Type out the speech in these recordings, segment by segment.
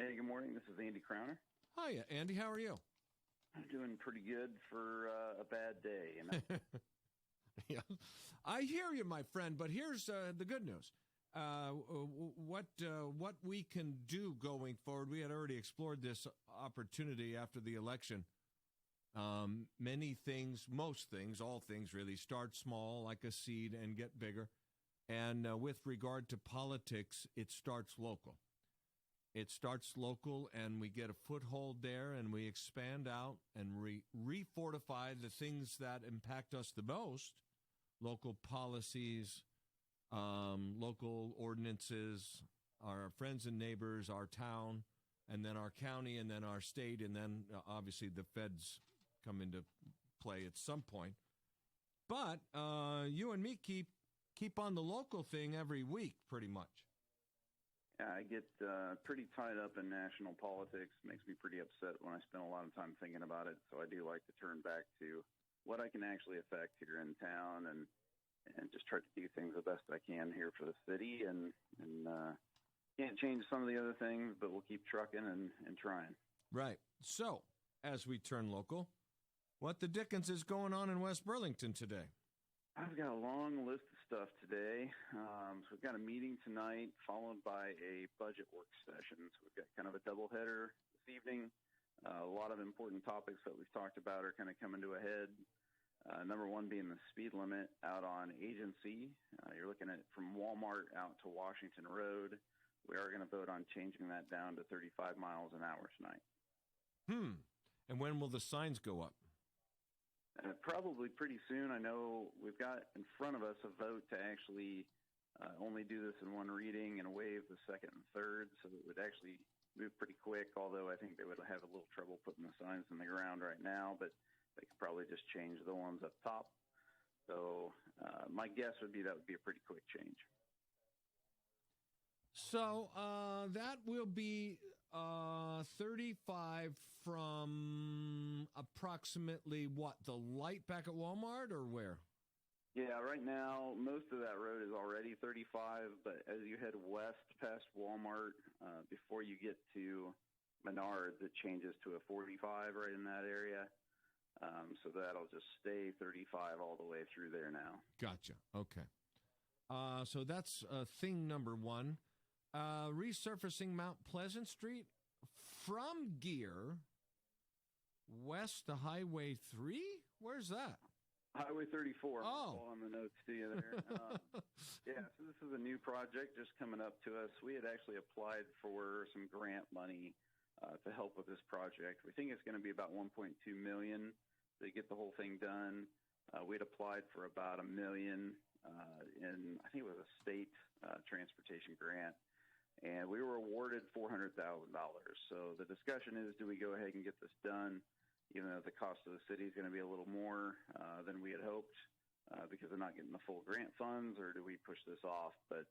Hey, good morning. This is Andy Crowner. Hiya, Andy. How are you? I'm doing pretty good for a bad day. You know? Yeah, I hear you, my friend. But here's the good news. What we can do going forward. We had already explored this opportunity after the election. Many things, most things, all things really start small like a seed and get bigger. And with regard to politics, it starts local. It starts local, and we get a foothold there, and we expand out and refortify the things that impact us the most, local policies, local ordinances, our friends and neighbors, our town, and then our county, and then our state, and then obviously the feds come into play at some point. But you and me keep on the local thing every week, pretty much. Yeah, I get pretty tied up in national politics. It makes me pretty upset when I spend a lot of time thinking about it. So I do like to turn back to what I can actually affect here in town and just try to do things the best I can here for the city. And can't change some of the other things, but we'll keep trucking and trying. Right. So as we turn local, what the dickens is going on in West Burlington today? I've got a long list of stuff today. So we've got a meeting tonight followed by a budget work session. So we've got kind of a doubleheader this evening. A lot of important topics that we've talked about are kind of coming to a head. Number one being the speed limit out on Agency. You're looking at from Walmart out to Washington Road. We are going to vote on changing that down to 35 miles an hour tonight. And when will the signs go up? Probably pretty soon. I know we've got in front of us a vote to actually only do this in one reading and waive the second and third, so it would actually move pretty quick, although I think they would have a little trouble putting the signs in the ground right now, but they could probably just change the ones up top. So my guess would be that would be a pretty quick change. So that will be 35 from approximately what, the light back at Walmart or where? Yeah, right now most of that road is already 35, but as you head west past Walmart, before you get to Menards, it changes to a 45 right in that area. So that'll just stay 35 all the way through there now. Gotcha. Okay. So that's thing number one. Resurfacing Mount Pleasant Street from Gear west to Highway 3? Where's that? Highway 34. Oh. On the notes to you there. Yeah, so this is a new project just coming up to us. We had actually applied for some grant money to help with this project. We think it's going to be about $1.2 million to get the whole thing done. We'd applied for about $1 million in, I think it was a state transportation grant. And we were awarded $400,000. So the discussion is, do we go ahead and get this done, even though the cost of the city is going to be a little more than we had hoped because they're not getting the full grant funds, or do we push this off? But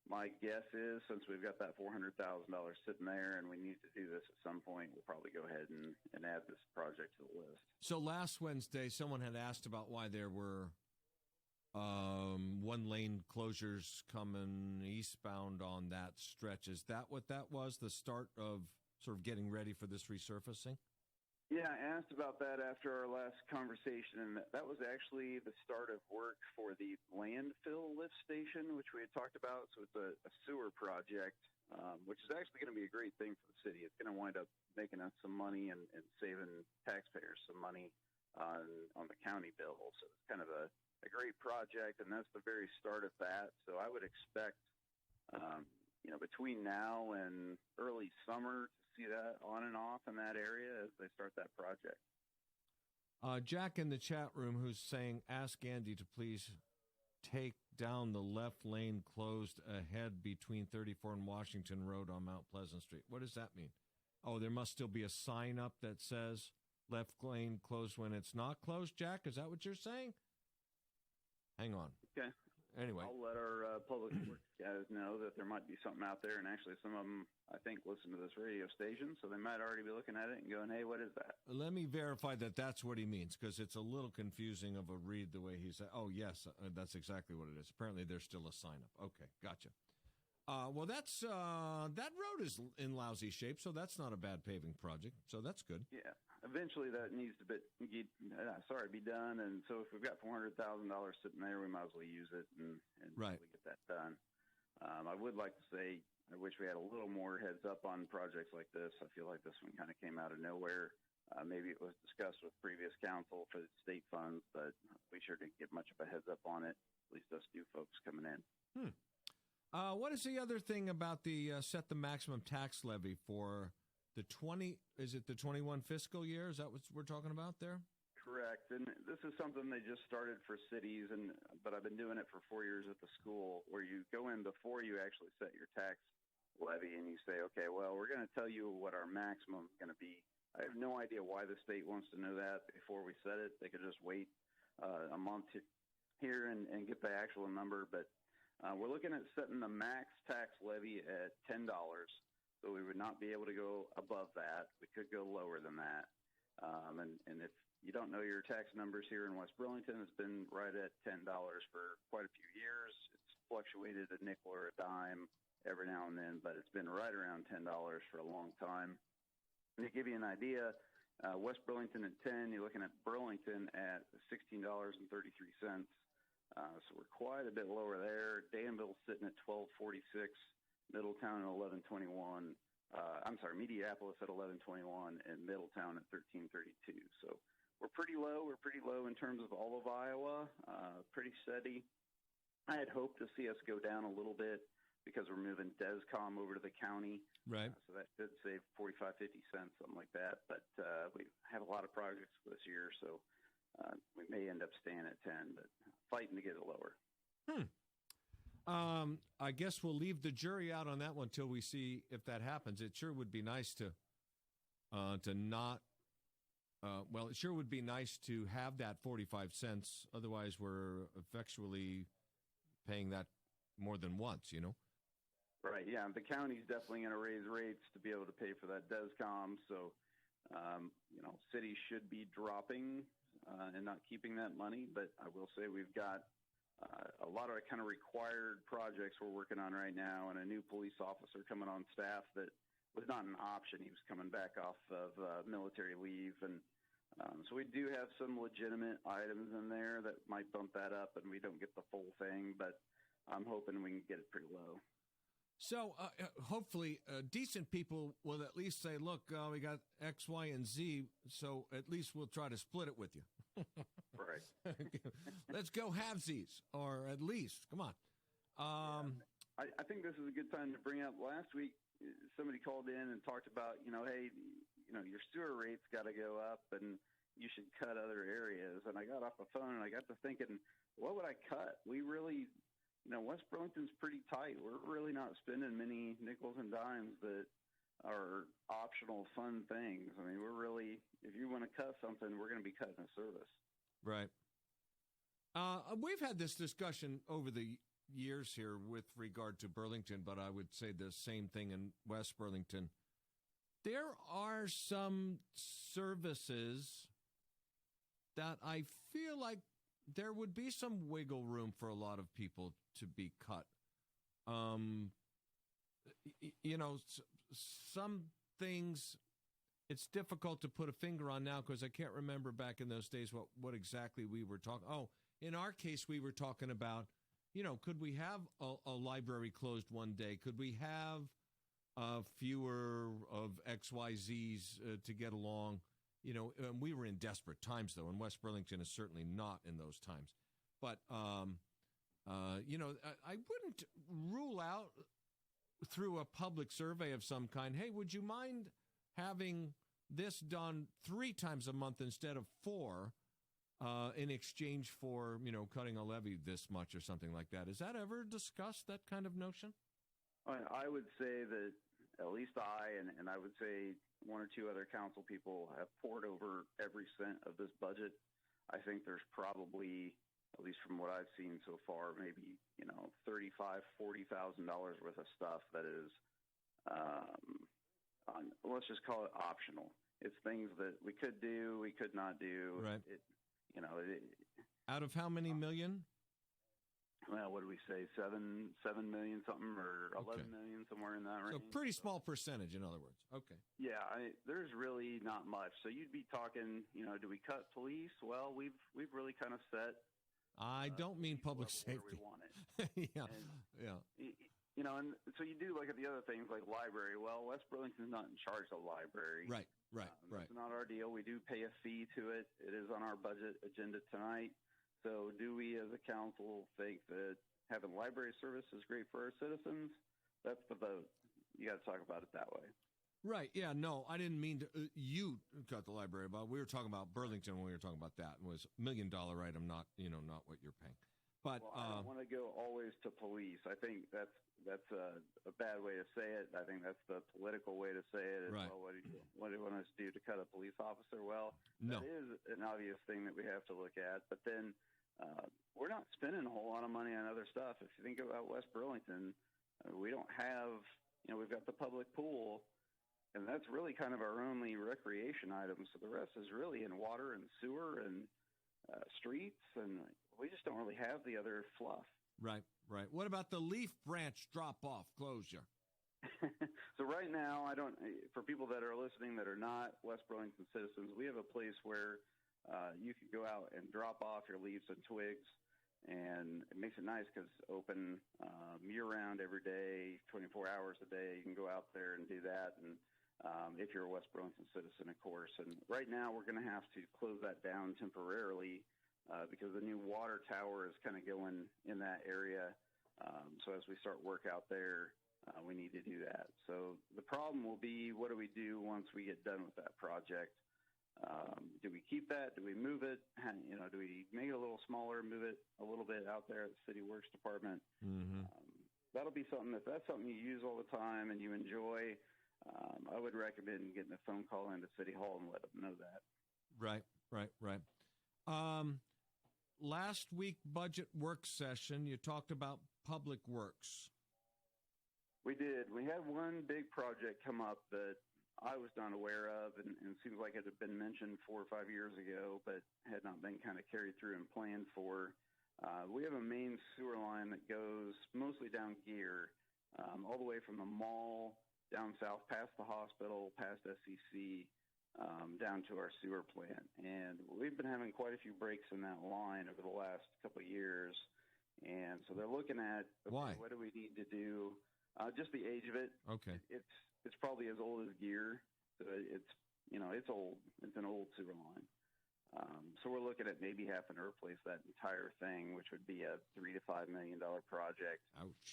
my guess is, since we've got that $400,000 sitting there and we need to do this at some point, we'll probably go ahead and add this project to the list. So last Wednesday, someone had asked about why there were one-lane closures coming eastbound on that stretch. Is that what that was, the start of sort of getting ready for this resurfacing? Yeah, I asked about that after our last conversation, and that was actually the start of work for the landfill lift station, which we had talked about. So it's a sewer project, which is actually going to be a great thing for the city. It's going to wind up making us some money and saving taxpayers some money on the county bill. So it's kind of a great project, and that's the very start of that. So I would expect, between now and early summer to see that on and off in that area as they start that project. Jack in the chat room who's saying, ask Andy to please take down the left lane closed ahead between 34 and Washington Road on Mount Pleasant Street. What does that mean? Oh, there must still be a sign up that says left lane closed when it's not closed, Jack? Is that what you're saying? Hang on. Okay. Anyway. I'll let our public works guys know that there might be something out there, and actually some of them, I think, listen to this radio station, so they might already be looking at it and going, hey, what is that? Let me verify that that's what he means, because it's a little confusing of a read the way he said, oh, yes, that's exactly what it is. Apparently there's still a sign-up. Okay, gotcha. Well, that road is in lousy shape, so that's not a bad paving project. So that's good. Yeah. Eventually, that needs to be done. And so, if we've got $400,000 sitting there, we might as well use it and Right. really get that done. I would like to say I wish we had a little more heads up on projects like this. I feel like this one kind of came out of nowhere. Maybe it was discussed with previous council for state funds, but we sure didn't get much of a heads up on it. At least us new folks coming in. What is the other thing about the set the maximum tax levy for the 21 fiscal year? Is that what we're talking about there? Correct. And this is something they just started for cities, but I've been doing it for 4 years at the school, where you go in before you actually set your tax levy and you say, okay, well, we're going to tell you what our maximum is going to be. I have no idea why the state wants to know that before we set it. They could just wait a month here and get the actual number, but we're looking at setting the max tax levy at $10, so we would not be able to go above that. We could go lower than that. And if you don't know your tax numbers here in West Burlington, it's been right at $10 for quite a few years. It's fluctuated a nickel or a dime every now and then, but it's been right around $10 for a long time. And to give you an idea, West Burlington at 10, you're looking at Burlington at $16.33. So we're quite a bit lower there. Danville's sitting at $12.46, Middletown at $11.21. Mediapolis at $11.21, and Middletown at $13.32. So we're pretty low. We're pretty low in terms of all of Iowa. Pretty steady. I had hoped to see us go down a little bit because we're moving DESCOM over to the county. Right. So that should save 45, 50 cents, something like that. But we have a lot of projects this year, so we may end up staying at 10, but fighting to get it lower. I guess we'll leave the jury out on that one till we see if that happens. It sure would be nice to not. It sure would be nice to have that 45 cents. Otherwise, we're effectually paying that more than once, you know? Right, yeah. The county's definitely going to raise rates to be able to pay for that DESCOM. So, cities should be dropping and not keeping that money. But I will say we've got a lot of kind of required projects we're working on right now, and a new police officer coming on staff that was not an option. He was coming back off of military leave. And so we do have some legitimate items in there that might bump that up, and we don't get the full thing. But I'm hoping we can get it pretty low. So hopefully decent people will at least say, look, we got X, Y, and Z, so at least we'll try to split it with you. Right. Let's go halvesies, or at least, come on. I think this is a good time to bring up, last week somebody called in and talked about, hey, your sewer rates got to go up and you should cut other areas. And I got off the phone and I got to thinking, what would I cut? We really... West Burlington's pretty tight. We're really not spending many nickels and dimes that are optional fun things. I mean, we're really, if you want to cut something, we're going to be cutting a service. Right. We've had this discussion over the years here with regard to Burlington, but I would say the same thing in West Burlington. There are some services that I feel like there would be some wiggle room for a lot of people to be cut. Some things it's difficult to put a finger on now because I can't remember back in those days what exactly we were talking. Oh, in our case, we were talking about, could we have a library closed one day? Could we have fewer of XYZs to get along? We were in desperate times, though, and West Burlington is certainly not in those times. But, I wouldn't rule out through a public survey of some kind, hey, would you mind having this done 3 times a month instead of 4 in exchange for, cutting a levy this much or something like that? Is that ever discussed, that kind of notion? I would say that at least and I would say 1 or 2 other council people have poured over every cent of this budget. I think there's probably, at least from what I've seen so far, maybe, $35,000, $40,000 worth of stuff that is, let's just call it optional. It's things that we could do, we could not do. Right. It, out of how many million? well, what do we say, 7 million something, or 11 million, somewhere in that range. So pretty small percentage, in other words. Okay. Yeah, there's really not much. So you'd be talking, do we cut police? Well, we've really kind of set. I don't mean public safety. Where we want it. Yeah, and, yeah. And so you do look at the other things like library. Well, West Burlington's not in charge of the library. Right. It's not our deal. We do pay a fee to it. It is on our budget agenda tonight. So do we as a council think that having library service is great for our citizens? That's the vote. You got to talk about it that way. Right. Yeah. No, I didn't mean to. You cut the library about. We were talking about Burlington when we were talking about that. It was $1 million item, not what you're paying. But I don't want to go always to police. I think that's a bad way to say it. I think that's the political way to say it. Right. Well, what do you want us to do to cut a police officer? Well, no. That is an obvious thing that we have to look at. But then we're not spending a whole lot of money on other stuff. If you think about West Burlington, we don't have, we've got the public pool, and that's really kind of our only recreation item. So the rest is really in water and sewer and streets, and we just don't really have the other fluff. Right. What about the leaf branch drop-off closure? So right now, for people that are listening that are not West Burlington citizens, we have a place where you can go out and drop off your leaves and twigs, and it makes it nice because it's open year-round every day, 24 hours a day. You can go out there and do that, and if you're a West Burlington citizen, of course. And right now, we're going to have to close that down temporarily because the new water tower is kind of going in that area. So as we start work out there, we need to do that. So the problem will be, what do we do once we get done with that project? Do we keep that? Do we move it? Do we make it a little smaller, move it a little bit out there at the City Works Department? Mm-hmm. That'll be something, if that's something you use all the time and you enjoy, I would recommend getting a phone call into City Hall and let them know that. Right. Last week budget work session, you talked about public works. We did. We had one big project come up that I was not aware of, and seems like it had been mentioned 4 or 5 years ago, but had not been kind of carried through and planned for. We have a main sewer line that goes mostly down Gear, all the way from the mall down south, past the hospital, past SEC, down to our sewer plant. And we've been having quite a few breaks in that line over the last couple of years. And so they're looking at, okay, why? What do we need to do? Just the age of it. Okay. It's probably as old as Gear. So it's old. It's an old sewer line. So we're looking at maybe having to replace that entire thing, which would be a $3 to $5 million project. Ouch.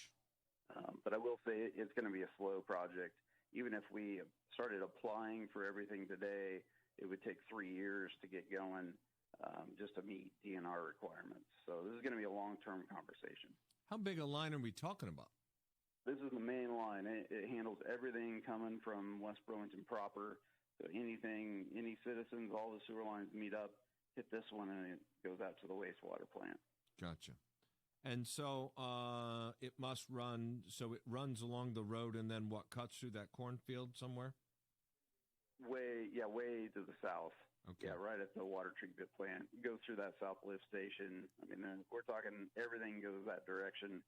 But I will say it's going to be a slow project. Even if we started applying for everything today, it would take 3 years to get going just to meet DNR requirements. So this is going to be a long-term conversation. How big a line are we talking about? This is the main line. It handles everything coming from West Burlington proper. So anything, any citizens, all the sewer lines meet up, hit this one, and it goes out to the wastewater plant. Gotcha. And so it must run, so it runs along the road and then what, cuts through that cornfield somewhere? Way to the south. Okay. Yeah, right at the water treatment plant. You go through that south lift station. I mean, we're talking everything goes that direction.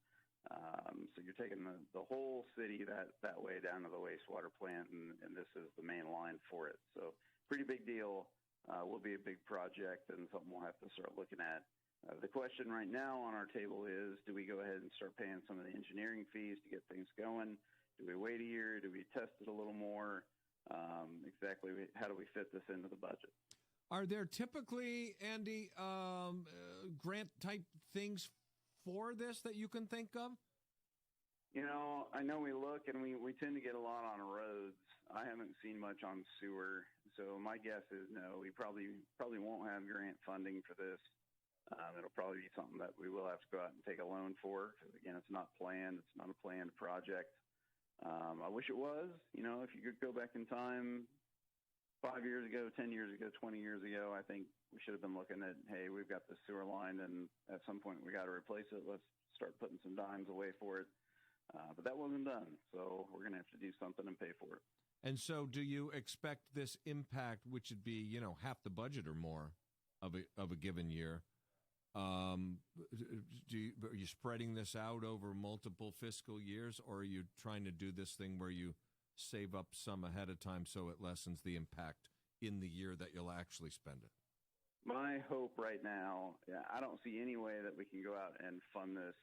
So you're taking the whole city that way down to the wastewater plant, and this is the main line for it. So pretty big deal. Will be a big project and something we'll have to start looking at. The question right now on our table is, do we go ahead and start paying some of the engineering fees to get things going? Do we wait a year? Do we test it a little more? Exactly how do we fit this into the budget? Are there typically, Andy, grant-type things for this that you can think of? I know we look, and we tend to get a lot on roads. I haven't seen much on sewer, so my guess is no. We probably won't have grant funding for this. It'll probably be something that we will have to go out and take a loan for, because, again, it's not planned. It's not a planned project. I wish it was. If you could go back in time 5 years ago, 10 years ago, 20 years ago, I think we should have been looking at, hey, we've got this sewer line, and at some point we got to replace it. Let's start putting some dimes away for it. But that wasn't done, so we're going to have to do something and pay for it. And so do you expect this impact, which would be, half the budget or more of a given year, Are you spreading this out over multiple fiscal years, or are you trying to do this thing where you save up some ahead of time so it lessens the impact in the year that you'll actually spend it? My hope right now, I don't see any way that we can go out and fund this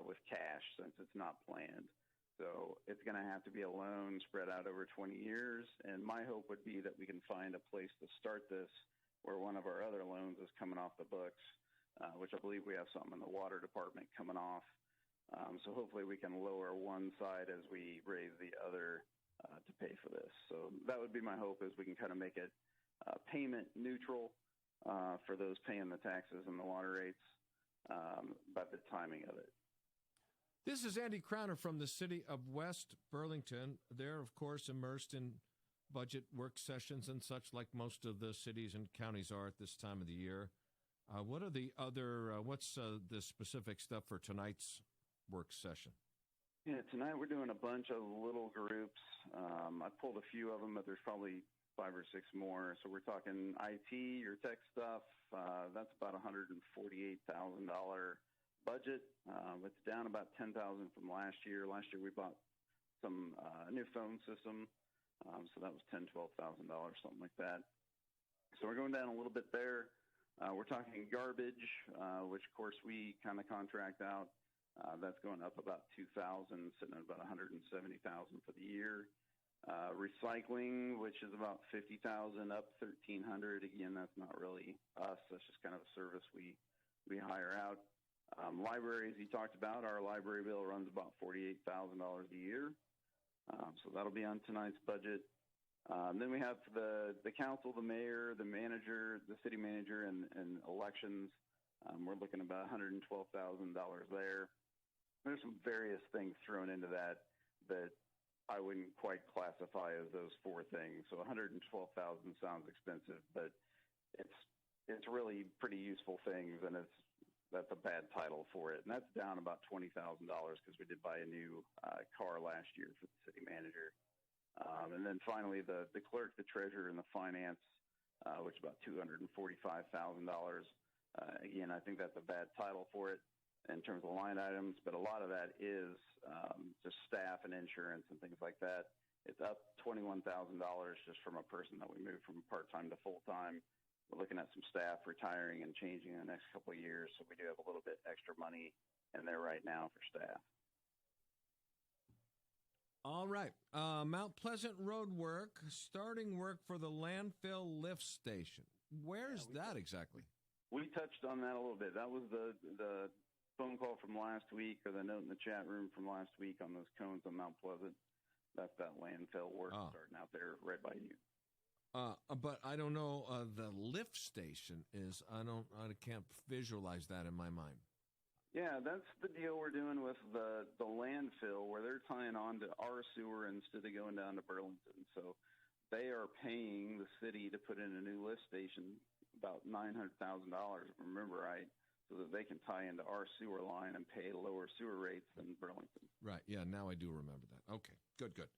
with cash since it's not planned. So it's going to have to be a loan spread out over 20 years. And my hope would be that we can find a place to start this where one of our other loans is coming off the books, which I believe we have something in the water department coming off. So hopefully we can lower one side as we raise the other to pay for this. So that would be my hope, is we can kind of make it payment neutral for those paying the taxes and the water rates by the timing of it. This is Andy Crowner from the city of West Burlington. They're, of course, immersed in budget work sessions and such, like most of the cities and counties are at this time of the year. What are the other, what's the specific stuff for tonight's work session? Yeah, tonight we're doing a bunch of little groups. I pulled a few of them, but there's probably 5 or 6 more. So we're talking IT, your tech stuff. That's about $148,000 budget. It's down about $10,000 from last year. Last year we bought some new phone system, so that was $10,000, $12,000, something like that. So we're going down a little bit there. We're talking garbage, which of course we kind of contract out. That's going up about $2,000, sitting at about $170,000 for the year. Recycling, which is about $50,000, up $1,300. Again, that's not really us. That's just kind of a service we hire out. Libraries you talked about. Our library bill runs about $48,000 a year. So that'll be on tonight's budget. Then we have the council, the mayor, the manager, the city manager, and elections. We're looking at about $112,000 there. There's some various things thrown into that I wouldn't quite classify as those 4 things. So $112,000 sounds expensive, but it's really pretty useful things, and that's a bad title for it. And that's down about $20,000 because we did buy a new car last year for the city manager. And then finally, the clerk, the treasurer, and the finance, which is about $245,000. Again, I think that's a bad title for it in terms of line items, but a lot of that is just staff and insurance and things like that. It's up $21,000 just from a person that we moved from part-time to full-time. We're looking at some staff retiring and changing in the next couple of years, so we do have a little bit extra money in there right now for staff. All right. Mount Pleasant Road work, starting work for the landfill lift station. Where's that exactly? We touched on that a little bit. That was the phone call from last week, or the note in the chat room from last week on those cones on Mount Pleasant. That's that landfill work starting out there right by you. But I don't know. The lift station is. I can't visualize that in my mind. Yeah, that's the deal we're doing with the landfill, where they're tying on to our sewer instead of going down to Burlington. So they are paying the city to put in a new lift station, about $900,000, if I remember right, so that they can tie into our sewer line and pay lower sewer rates than Burlington. Right. Yeah, now I do remember that. Okay, good.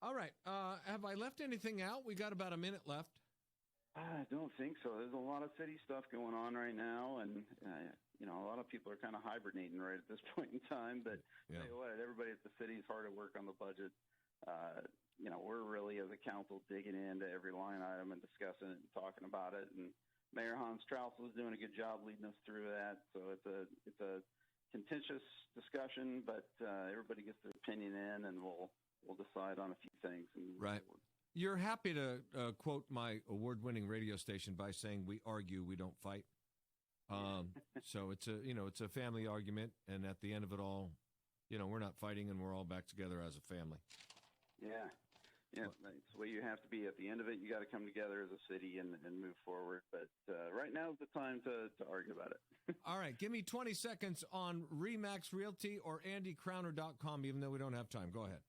All right. Have I left anything out? We got about a minute left. I don't think so. There's a lot of city stuff going on right now, and a lot of people are kind of hibernating right at this point in time. But tell you what, everybody at the city is hard at work on the budget. We're really, as a council, digging into every line item and discussing it and talking about it. And Mayor Hans Straussel is doing a good job leading us through that. So it's a contentious discussion, but everybody gets their opinion in, and we'll decide on a few things. Right. You're happy to quote my award-winning radio station by saying we argue, we don't fight. So it's a family argument, and at the end of it all, we're not fighting, and we're all back together as a family. Yeah. Yeah, that's the way you have to be. At the end of it, you got to come together as a city and move forward. But right now is the time to argue about it. All right. Give me 20 seconds on Remax Realty or AndyCrowner.com, even though we don't have time. Go ahead.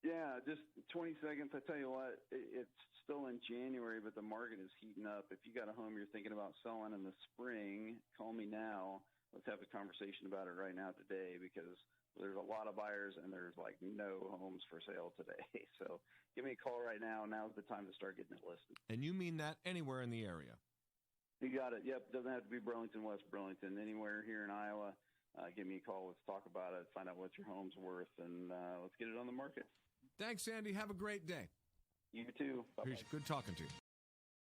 Yeah, just 20 seconds. I tell you what, it's still in January, but the market is heating up. If you got a home you're thinking about selling in the spring, call me now. Let's have a conversation about it right now today, because there's a lot of buyers and there's like no homes for sale today. So give me a call right now. Now's the time to start getting it listed. And you mean that anywhere in the area? You got it. Yep. Doesn't have to be Burlington, West Burlington. Anywhere here in Iowa, give me a call. Let's talk about it. Find out what your home's worth, and let's get it on the market. Thanks, Andy. Have a great day. You too. Bye-bye. Good talking to you.